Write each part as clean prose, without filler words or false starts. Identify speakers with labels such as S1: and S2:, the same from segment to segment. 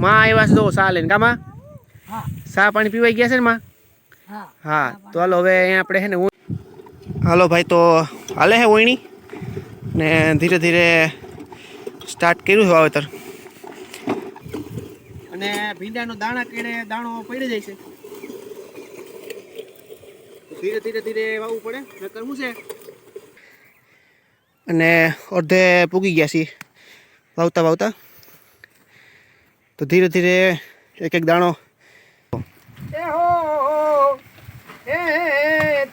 S1: માં આવ્યા છે તો સા લઈને કામાં સા પાણી પીવાઈ ગયા છે ને માં? હા તો હાલો હવે અહીંયા આપણે છે ને હાલો ભાઈ તો હાલે હે ઓયણી ને ધીરે ધીરે સ્ટાર્ટ કર્યું છે વાવેતર અને ભીંડાનો દાણા કેડે દાણો પડી જાય છે ધીરે ધીરે ધીરે વાવવું પડે નકર શું છે અને અડધે પૂગી ગયા છીએ વાવતા વાવતા તો ધીરે ધીરે એક એક દાણો
S2: એ હો એ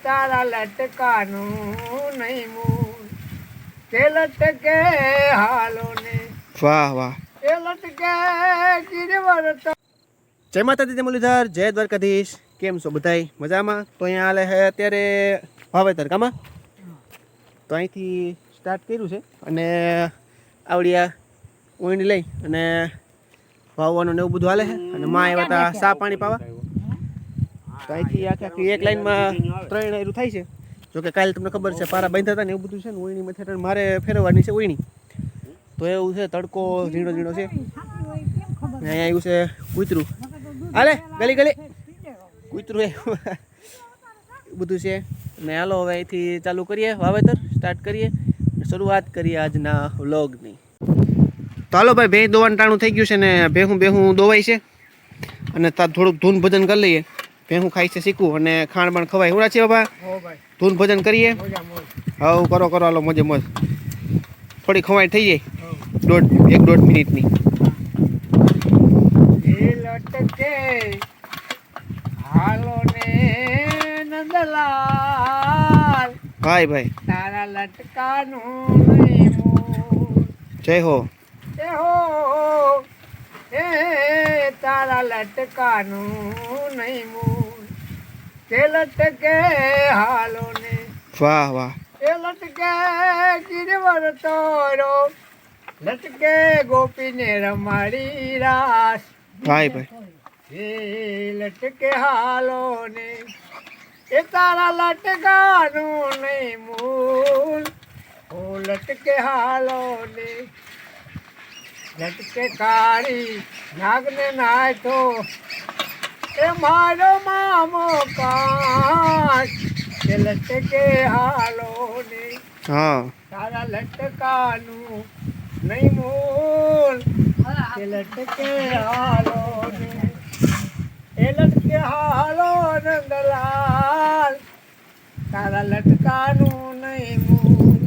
S2: તારા લટકાનું નહીં મૂળ કે લટકે હાલો ને
S1: વાહ વાહ
S2: એ લટકે ગિરવર
S1: જય માતાજી જય મુરલીધર જય દ્વારકાધીશ કેમ છો બધાય મજામાં તો અહીંયા હાલે છે અત્યારે વાવેતર કામાં તો અહીંથી સ્ટાર્ટ કર્યું છે અને આવડિયા ઓયણી લઈ અને વાવવાનું ને એવું બધું હાલે છે અને માં આવ્યા હતા સા પાણી પાવા તો અહીંથી આખી એક લાઈનમાં 3 એરું થાય છે જોકે કાલે તમને ખબર છે પારા બાંધ્યા હતા ને એવું બધું છે ને ઓયણીમાં થેટર મારે ફેરવવાની છે ઓયણી તો એવું છે તડકો ઝીણો ઝીણો છે ને અહીંયા આવ્યું છે કૂતરું હાલે ગલી ગલી કૂતરું એ બધું છે ને હાલો હવે અહીંથી ચાલુ કરીએ વાવેતર સ્ટાર્ટ કરીએ શરૂઆત કરીએ આજના વ્લોગની તો હાલો ભાઈ ભેં દોવાનું ટાણું થઈ ગયું છે ને ભેહું દોવાય છે અને થોડુંક ધૂન ભજન કરી લઈએ ભેહું ખાઈ છે શીખવું અને ખાણ બાણ ખવાય હું છે બાબા ધૂન ભજન કરીએ હા કરો કરો હાલો મોજે મોજ થોડી ખવાય થઈ જાય 1-1.5 મિનિટની
S2: લટકે હાલો ને નંદલાલ
S1: ભાઈ ભાઈ
S2: તારા લટકાનું નહીં મૂળ
S1: જય હો
S2: એ હો એ તારા લટકાનું નહીં મૂળ કે લટકે હાલો ને
S1: વાહ વાહ
S2: એ લટકે ગિરવર તોરો લટકે ગોપીને રમાડી રાસ
S1: ભાઈ ભાઈ
S2: એ લટકે હાલો ને એ તારા લટકાનું નહીં મૂળ ઓ લટકે હાલો ને લટકે કાળી નાગને નાથો એ મારો મામો કાચ એ લટકે હાલો ને
S1: હા
S2: તારા લટકાનું નહીં મૂળ એ લટકે હાલો ને એ લટકે હાલો નંદલાલ તારા લટકાનું નહીં મૂળ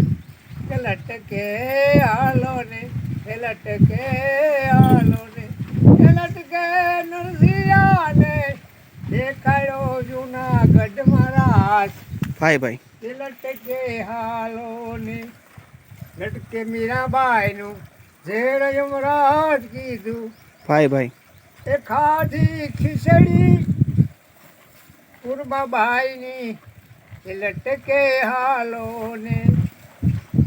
S2: કે લટકે હાલો ને એ લટકે હાલો ને એ લટકે નરસિંહાને દેખાયો જૂનાગઢ મહારાજ
S1: ભાઈ ભાઈ
S2: એ લટકે હાલો ને લટકે મીરાબાઈનું ઝેર યમરાજ કીધું
S1: ભાઈ ભાઈ
S2: એ ખાધી ખીચડી પૂર્વાબાઈની એ લટકે હાલો ને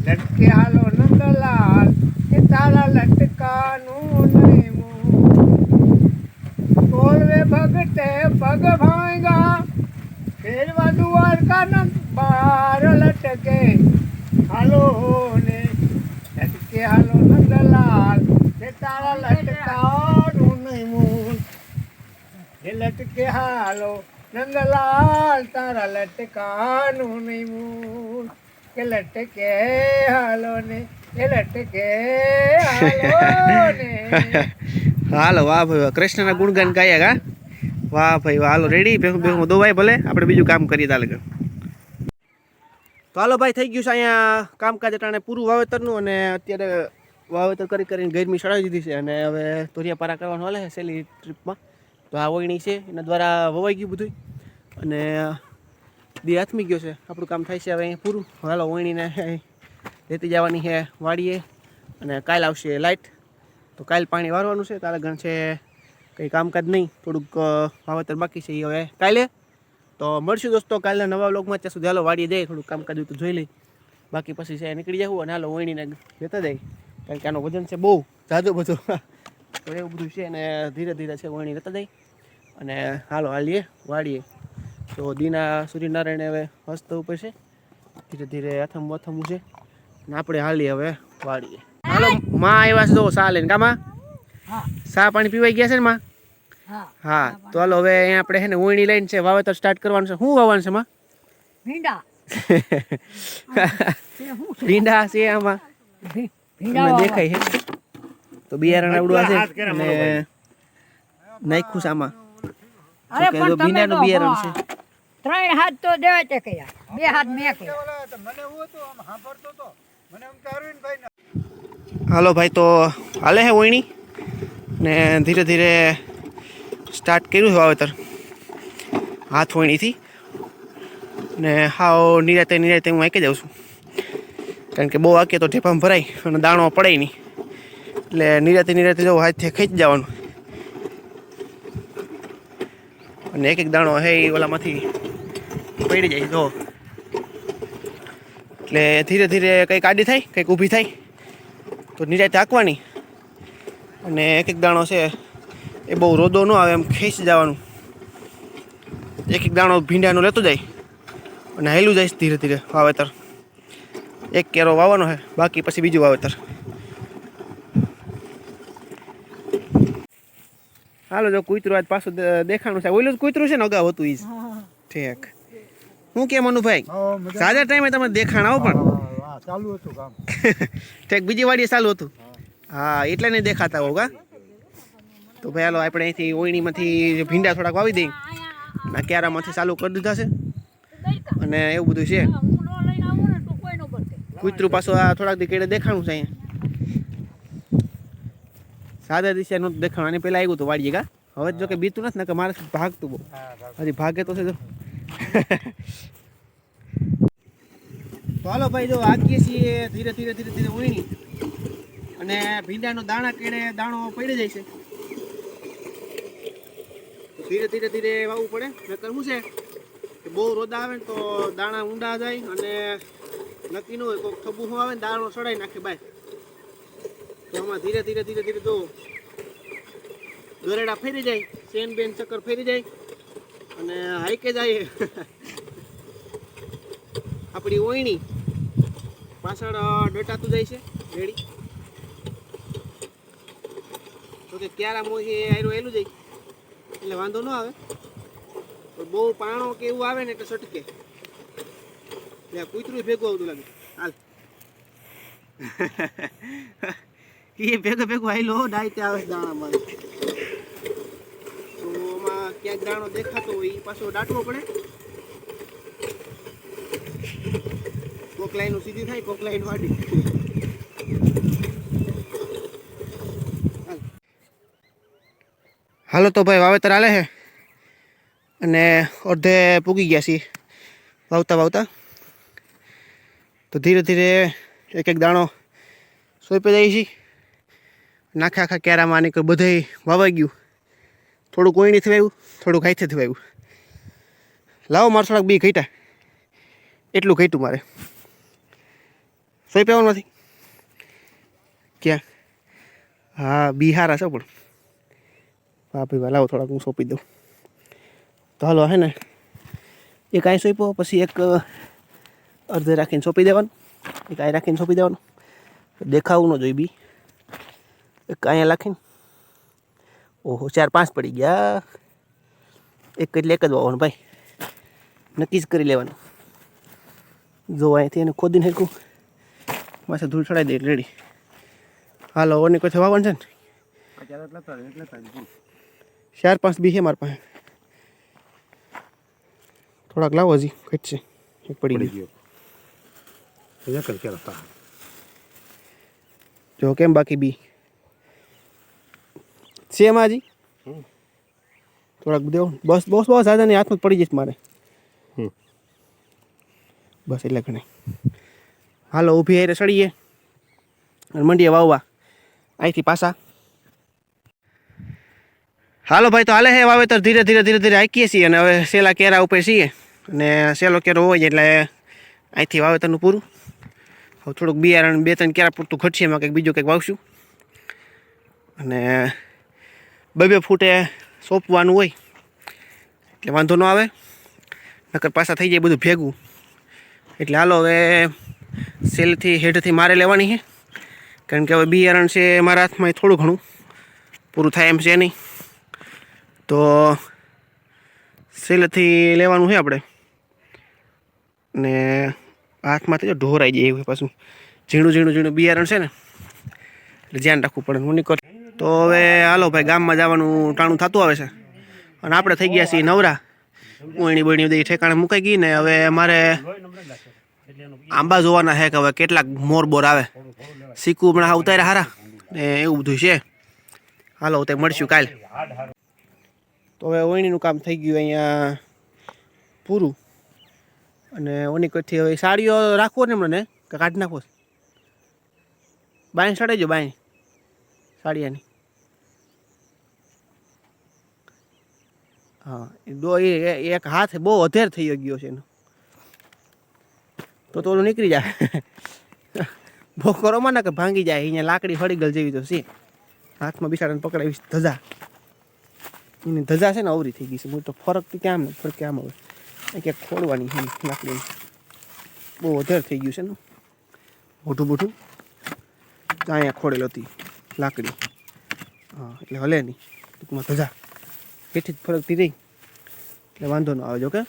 S2: લટકે હાલો નંદલાલ એ તારા લટકાનું નહીં બોલવે ભગતે પગ ભાંગા ફેરવા દ્વારકા ન બાર લટકે હાલો ને લટકે હાલો નંદલાલ એ તારા લટકાનું નહીં મૂળ એ લટકે હાલો નંદલાલ તારા લટકાનું નહીં મૂળ કે લટકે હાલો ને એ લટકે હાલો ને
S1: હાલો વાહ ભાઈ વાહ કૃષ્ણના ગુણગાન ગાયા કા વાહ ભાઈ વાહ હાલો રેડી ભેહું દોવાય ભલે આપણે બીજું કામ કરીએ તાલે તો હાલો ભાઈ થઈ ગયું છે અહીંયા કામકાજ અટાણે પૂરું વાવેતરનું અને અત્યારે વાવેતર કરીને ગરમી ચડાવી દીધી છે અને હવે ધોરિયા પારા કરવાનું હાલે છે સેલી ટ્રીપમાં તો આ ઓયણી છે એના દ્વારા વવાઈ ગયું બધું અને દી હાથમી ગયો છે આપણું કામ થાય છે હવે અહીંયા પૂરું હાલો ઓયણીને લેતી જવાની છે વાડીએ અને કાલ આવશે લાઇટ તો કાલ પાણી વારવાનું છે તારે ગણ છે કંઈ કામકાજ નહીં થોડુંક વાવેતર બાકી છે એ હવે કાલે તો મળશું દોસ્તો કાલના નવા વ્લોગમાં ત્યાં સુધી હાલો વાડીએ જઈએ થોડુંક કામકાજ તો જોઈ લઈ બાકી પછી છે નીકળી જવું અને હાલો ઓયણીને લેતા જાય કારણ કે આનું વજન છે બહુ જાજો બધું તો એવું બધું છે અને ધીરે ધીરે છે ઓયણી લેતા જાય અને હાલો હાલીએ વાડીએ તો દીના સૂર્યનારાયણ હવે હસ્ત ઉપર છે ધીરે ધીરે અથમવું છે અને આપણે હાલીએ હવે વાડીએ હાલો માં આવ્યા છે તો સા લઈને કામાં સા પાણી પીવાઈ ગયા છે ને માં?
S3: હા
S1: હા તો હાલો હવે અહીંયા આપણે છે ને ઓયણી લઈને છે વાવેતર સ્ટાર્ટ કરવાનું છે. શું વાવવાનું છે માં?
S3: ભીંડા
S1: ભીંડા છે આમાં
S3: ભીંડા
S1: તમને દેખાય છે તો બિયારણ આવડું આ છે અને નાખ્યું છે આમાં.
S3: અરે
S1: તો કે
S3: પણ
S1: જો
S3: તમે
S1: ભીંડાનું
S3: તો
S1: બિયારણ છે.
S3: 3 હાથ તો દેવા તે કયા 2 હાથ મેં કયા
S2: મને એવું હતું આમ સાંભળતો હતો મને એમ કે અરવિંદભાઈ
S1: હાલો ભાઈ તો હાલે છે ઓયણી ને ધીરે ધીરે સ્ટાર્ટ કર્યું છે વાવેતર હાથ ઓયણીથી ને હાવ નિરાતે હું આંકી જાઉં છું કારણ કે બહુ આંકીએ તો ઢેપામાં ભરાય અને દાણો પડે નહીં એટલે નિરાતે જવું હાથથી ખેંચી જવાનું અને એક દાણો હે એ ઓલામાંથી પડી જાય જો એટલે ધીરે ધીરે કંઈક આડી થાય કંઈક ઊભી થાય તો નિરાતે આંકવાની અને એક દાણો છે એ બહુ રોદો ન આવે એમ ખેંચી જવાનું એક દાણો ભીંડાનો લેતો જાય અને હેલું જાય ધીરે ધીરે વાવેતર એક કેરો વાવવાનો છે બાકી પછી બીજું વાવેતર. હાલો જો કૂતરું આજ પાછું દેખાણું છે ઓલું જ કૂતરું છે ને અગાઉ હતું ઈ જ ઠીક. હું કેમ મનુભાઈ સાજા ટાઈમે તમે દેખાણ આવો પણ
S2: ચાલુ હતું કામ
S1: ઠીક બીજી વાડીએ ચાલુ હતું હા એટલે નહીં દેખાતા હોગા તો ભાઈ હાલો આપણે અહીંથી ઓયણીમાંથી ભીંડા થોડાક વાવી દઈએ ના ક્યારામાંથી ચાલુ કરી દીધા છે અને એવું બધું છે. કૂતરું પાછું આ થોડાક દી કેડે દેખાણું છે અહીંયા સાદા દિશા નહોતું દેખાણું અને પહેલાં આવ્યું હતું વાડીએ કા હવે જો કે બીતું નથી ને કે મારે ભાગતું બહુ હજી ભાગે તો છે જો તો હાલો ભાઈ જો આકીએ છીએ ધીરે ધીરે ઓયણી અને ભીંડાનો દાણા કેડે દાણો પડી જાય છે તો ધીરે વાવવું પડે નકર શું છે કે બહુ રોદા આવે ને તો દાણા ઊંડા જાય અને નક્કી ન હોય કોઈક થબું શું આવે ને દાણો સડાઈ નાખે બાય તો આમાં ધીરે જો ગરેડા ફેરી જાય સેન બેન ચક્કર ફેરી જાય અને હાઈકે જાય આપણી ઓયણી પાછળ ડટાતું જાય છે રેડી તો કે ક્યારા મોહી આયરો એલું જાય એટલે વાંધો ન આવે પણ બહુ પાણો કે એવું આવે ને એટલે સટકે ત્યાં કૂતરું ભેગું આવતું લાગે હાલ એ ભેગું આવેલો ડાયતે આવે દાણામાં તો આમાં ક્યાંક દાણો દેખાતો હોય એ પાછો દાટવો પડે કોક લાઈન સીધી થાય કોક લાઈન વાડી હાલો તો ભાઈ વાવેતર હાલે છે અને અડધે પૂગી ગયા છીએ વાવતા તો ધીરે એક દાણો સોંપી દઈએ છીએ આખા ક્યારામાં આની કોઈ બધે વાવાઈ ગયું થોડુંક ઓયણી થવાયું થોડુંક હાથે થવાયું લાવો મારે થોડાક બી ઘટ્યા એટલું ઘટ્યું મારે સોંપી આવવાનું નથી ક્યાં હા બી હારા છે પણ હા ભાઈ લાવો થોડાક હું સોંપી દઉં તો હાલો હે ને એક અહીં સોંપ્યો પછી એક અડધે રાખીને સોંપી દેવાનું એક અહીં રાખીને સોંપી દેવાનું દેખાવું ન જોઈએ બી એક અહીંયા રાખીને ઓહો 4-5 પડી ગયા એક એટલે એક જ વાવવાનું ભાઈ નક્કી જ કરી લેવાનું જો અહીંથી એને ખોદીને હેરકું માથે ધૂળ ચડાવી દે રેડી હાલો ઓને કોઈ વાવવાનું છે ને 4-5 બી છે મારી પાસે થોડાક લાવો હજી ઘટશે એક પડી ગયો જો કેમ બાકી બી છે એમાં હજી થોડાક દેવો બસ દાદા ની હાથમાં જ પડી જશે મારે બસ એટલે ઘણા હાલો ઊભી હારે સળીએ અને મંડીએ વાવવા અહીંથી પાછા હાલો ભાઈ તો હાલે હે વાવેતર ધીરે હાંકીએ છીએ અને હવે સેલા કેરા ઉપર છીએ અને સેલો કેરો હોય એટલે અહીંથી વાવેતરનું પૂરું હવે થોડુંક બિયારણ 2-3 કેરા પૂરતું ઘટશે એમાં કંઈક બીજું કંઈક વાવશું અને 2 ફૂટે સોંપવાનું હોય એટલે વાંધો ન આવે નકર પાછા થઈ જાય બધું ભેગું એટલે હાલો હવે સેલથી હેઠથી મારે લેવાની છે કારણ કે હવે બિયારણ છે મારા હાથમાં થોડું ઘણું પૂરું થાય એમ છે નહીં. તો સેલેથી લેવાનું છે આપણે. ને હાથમાંથી જો ઢોરાઈ જાય એવું પાછું ઝીણું ઝીણું ઝીણું બિયારણ છે ને એટલે ધ્યાન રાખવું પડે. હું નીકળ તો હવે હાલો ભાઈ, ગામમાં જવાનું ટાણું થતું આવે છે અને આપણે થઈ ગયા છીએ નવરા. કોઈની બોઈની બધી ઠેકાણે મુકાઈ ગઈ ને હવે અમારે આંબા જોવાના છે કે હવે કેટલાક મોર બોર આવે. શીકું હમણાં ઉતાર્યા હારા ને એવું બધું છે. હાલો તે મળશું કાલે. તો હવે ઓયણીનું કામ થઈ ગયું અહીંયા પૂરું. અને ઓની કોઈથી હવે સાડીઓ રાખવો ને મને કે કાઢી નાખવો? બાય સડાઈ જો બાય સાડિયાની. હા એ એક હાથ બહુ અધેર થઈ ગયો છે એનો. તો ઓલું નીકળી જાય બહુ કરોમાં ના કે ભાંગી જાય. અહીંયા લાકડી હળીગલ જેવી તો છે. હાથમાં બિસાડાને પકડાવી ધજા. એની ધજા છે ને અવરી થઈ ગઈ છે. તો ફરક તો ક્યાં ને ફરક આમ હવે ક્યાંક ખોડવાની છે લાકડી. બહુ અધેર થઈ ગયું છે ને મોટું મોટું. અહીંયા ખોડેલ હતી લાકડી. હા એટલે હલે નહીં ટૂંકમાં ધજા એથી જ ફરકતી રહી એટલે વાંધો ન આવે. જો કે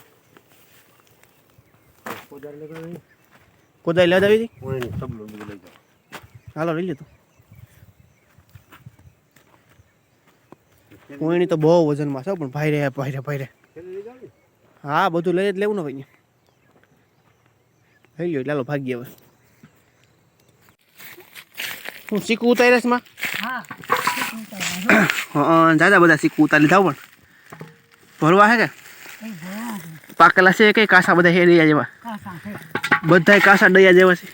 S1: કોદાઈ લેવા આવી હતી. હાલો લઈ લે તું. કોઈની તો બહુ વજનમાં છે પણ ભાઈ રે. હા બધું લઈ જ લેવું ને ભાઈ. લઈ લ્યો ચાલો ભાગીએ હવે. હું શીખું ઉતારીશ માં. હા દાદા બધા શીખું ઉતારી લીધા પણ ભરવા હે કે પાકેલા છે કઈ કાસા બધા હે દયા જેવા. બધા કાસા દયા જેવા છે.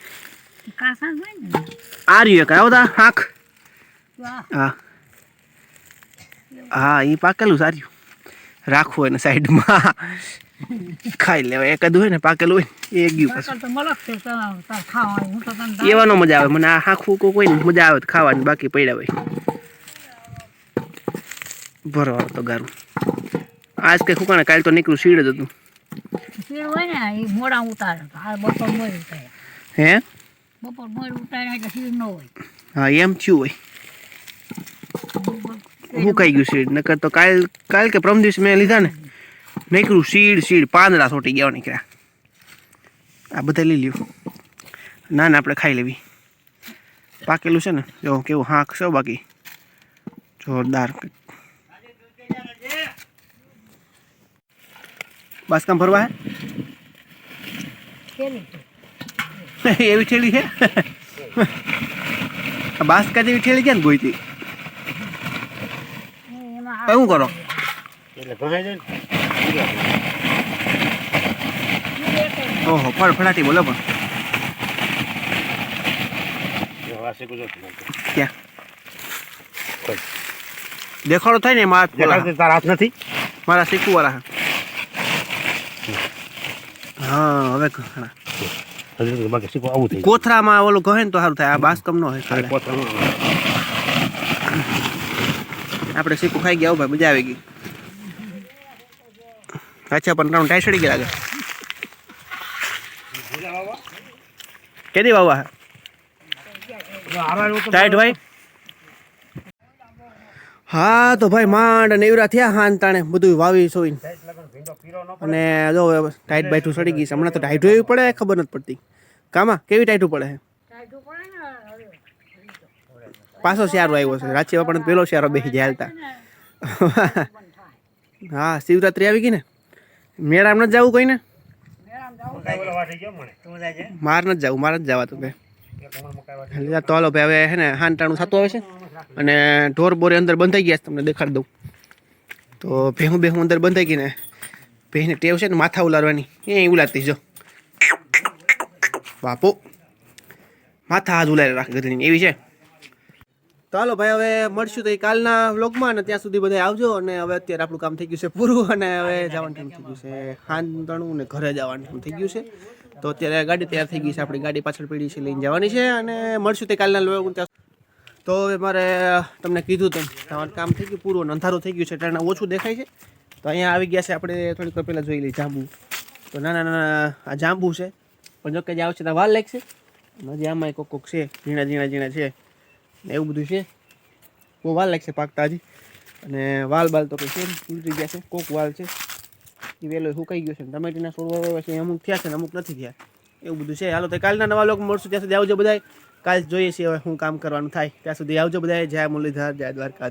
S1: આ રહ્યું એક આવતા આંખ. હા હા એ પાકેલું સારું રાખવું હોય ને સાઈડમાં ખાઈ લેવાય. એકાદું હોય ને પાકેલું હોય એ ગયું પાછું. એવાનો મજા આવે મને. આ આખું કોઈ મજા આવે ખાવાની. બાકી પડ્યા હોય ભરવા તો ગારું. આજ કઈ ખુકાણે કાલે તો નીકળ્યું શીડ જ હતું. હે હા એમ થયું હોય. હું ખાઈ ગયું શીડ નકર તો કાલ કે પ્રમ દિવસ મેં લીધા ને નીકળ્યું શીડ પાંદડા સોટી ગયા નીકળ્યા. આ બધા લઈ લ્યું. ના આપણે ખાઈ લેવી. પાકેલું છે ને જો કેવું હાંક છે બાકી જોરદાર. બાસકામ ભરવા હે એવી ઠેલી છે. બાસકા જેવી ઠેલી ક્યાં ગોઈતી? શું કરો? ઓહો ફળફળાટી બોલો પણ. ક્યાં દેખાડો થાય ને તારા હાથ નથી. મારા શીખવું વાળા. હા હવે કોથરામાં ઓલું કહે ને તો સારું થાય. આ બાસકમ નો હોય. આપણે શીખું ખાઈ ગયા ભાઈ, મજા આવી ગઈ. અચ્છા પણ ત્રણ ટાઈ સડી ગયા લાગે. કેદી વાવા ટાઈટ ભાઈ? હા તો ભાઈ માંડ નેવરા થયા હાન તાણે બધું વાવી સોઈને. અને જો ટાઈટ બાઈટું સડી ગઈ છે. હમણાં તો ટાઈટું એવી પડે ખબર નથી પડતી. કામાં કેવી ટાઈટું પડે? પાછો શિયાળો આવ્યો છે. રાચી પણ પેલો શિયાળો બેસી જાય હાલતા. હા શિવરાત્રી આવી ગઈ ને. મેળામ નથી જવું કોઈને? મારે નથી જવું. મારે જ જવા તો ભાઈ. તો હાલો ભાઈ હવે હે ને હાનટાણું થતું આવે છે. અને ઢોર બોરે અંદર બંધાઈ ગયા તમને દેખાડી દઉં. તો ભેહું અંદર બંધાઈ ગઈ ને ભેહને ટેવ છે ને માથા ઉલારવાની. એ ઉલારતી જો બાપુ માથા હાથ ઉલારી રાખે ગધડીને એવી છે. તો હાલો ભાઈ હવે મળશું તો કાલના વ્લોગમાં. અને ત્યાં સુધી બધા આવજો. અને હવે અત્યારે આપણું કામ થઈ ગયું છે પૂરું. અને હવે જવાનું ટાઈમ થઈ ગયું છે હાંતણું ને ઘરે જવાનું ટાઈમ થઈ ગયું છે. તો અત્યારે ગાડી તૈયાર થઈ ગઈ છે. આપણી ગાડી પાછળ પડી છે લઈને જવાની છે. અને મળશું તે કાલના વ્લોગ. તો હવે મારે તમને કીધું તેમ તમારું કામ થઈ ગયું પૂરું. અંધારું થઈ ગયું છે એટલે ઓછું દેખાય છે. તો અહીંયા આવી ગયા છે. આપણે થોડીક વાર પહેલાં જોઈ લઈએ જાંબુ. તો નાના આ જાંબુ છે પણ જો કે જે આવશે ત્યાં વાર લાગશે. હજી આમાં કોક છે ઝીણા છે એવું બધું છે. બહુ વાર લાગશે પાકતા હજી. અને વાલ બાલ તો કંઈ છે નહીં, ઉલટી ગયા છે. કોક વાલ છે એ વહેલો સુકાઈ ગયો છે. ટમેટીના છોડ વાવ્યા છે અમુક થયા છે ને અમુક નથી થયા, એવું બધું છે. હાલો તો કાલના નવા લોકો મળશું, ત્યાં સુધી આવજો બધાય. કાલ જોઈએ છીએ હવે શું કામ કરવાનું થાય. ત્યાં સુધી આવજો બધાય. જય મુરલીધર, જય દ્વારકાધીશ.